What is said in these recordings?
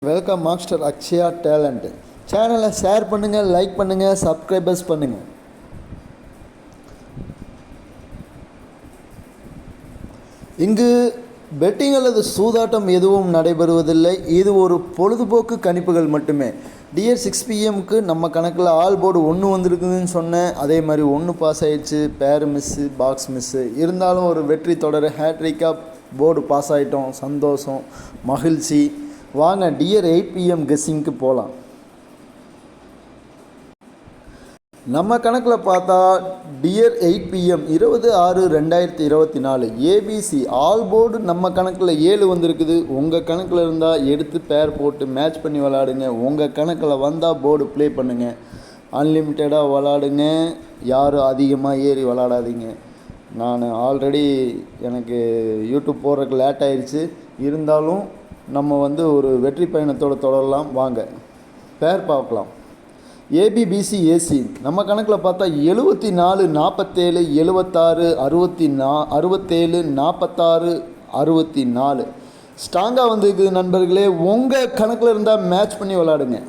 Welcome master Akshaya talent சேனலை share பண்ணுங்கள், like பண்ணுங்கள், சப்ஸ்கிரைபர்ஸ் பண்ணுங்கள். இங்கு பெட்டிங் அல்லது சூதாட்டம் எதுவும் நடைபெறுவதில்லை. இது ஒரு பொழுதுபோக்கு கணிப்புகள் மட்டுமே. டியர் 6 PM நம்ம கணக்கில் ஆல் போர்டு 1 வந்திருக்குதுன்னு சொன்னேன். அதே மாதிரி 1 பாஸ் ஆகிடுச்சு. பேர் மிஸ்ஸு, பாக்ஸ் மிஸ்ஸு. இருந்தாலும் ஒரு வெற்றி தொடர் ஹேட்ரிக்காக போர்டு பாஸ் ஆகிட்டோம். சந்தோஷம், மகிழ்ச்சி. வாங்க டியர் 8 PM கெஸ்ஸிங்க்கு போகலாம். நம்ம கணக்கில் பார்த்தா dear 8 PM 20/6/2024 ABC all board நம்ம கணக்கில் 7 வந்திருக்குது. உங்கள் கணக்கில் இருந்தால் எடுத்து பேர் போட்டு மேட்ச் பண்ணி விளாடுங்க. உங்கள் கணக்கில் வந்தால் போர்டு ப்ளே பண்ணுங்கள். அன்லிமிட்டடாக விளாடுங்க. யாரும் அதிகமாக ஏறி விளாடாதீங்க. நான் ஆல்ரெடி எனக்கு யூடியூப் போடுறதுக்கு லேட் ஆயிடுச்சு. இருந்தாலும் நம்ம ஒரு வெற்றி பயணத்தோடு தொடரலாம். வாங்க பேர் பார்க்கலாம். ஏபிபிசி ஏசி நம்ம கணக்கில் பார்த்தா 74 47 76 67 46 64 ஸ்ட்ராங்காக வந்துருக்குது நண்பர்களே. உங்கள் கணக்கில் இருந்தால் மேட்ச் பண்ணி விளாடுங்க.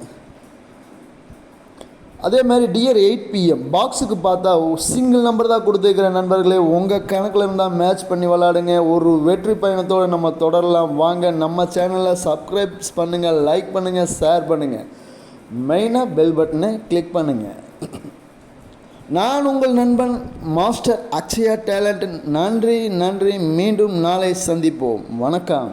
அதே மாதிரி டியர் 8 PM பாக்ஸுக்கு பார்த்தா சிங்கிள் நம்பர் தான் கொடுத்துருக்கிற நண்பர்களே. உங்கள் கணக்கில் இருந்தால் மேட்ச் பண்ணி விளாடுங்க. ஒரு வெற்றி பயணத்தோடு நம்ம தொடரலாம். வாங்க நம்ம சேனலை சப்ஸ்கிரைப் பண்ணுங்கள், லைக் பண்ணுங்கள், ஷேர் பண்ணுங்கள். மெயினாக பெல் பட்டனை கிளிக் பண்ணுங்கள். நான் உங்கள் நண்பன் மாஸ்டர் அக்ஷயா டேலண்ட். நன்றி. மீண்டும் நாளை சந்திப்போம். வணக்கம்.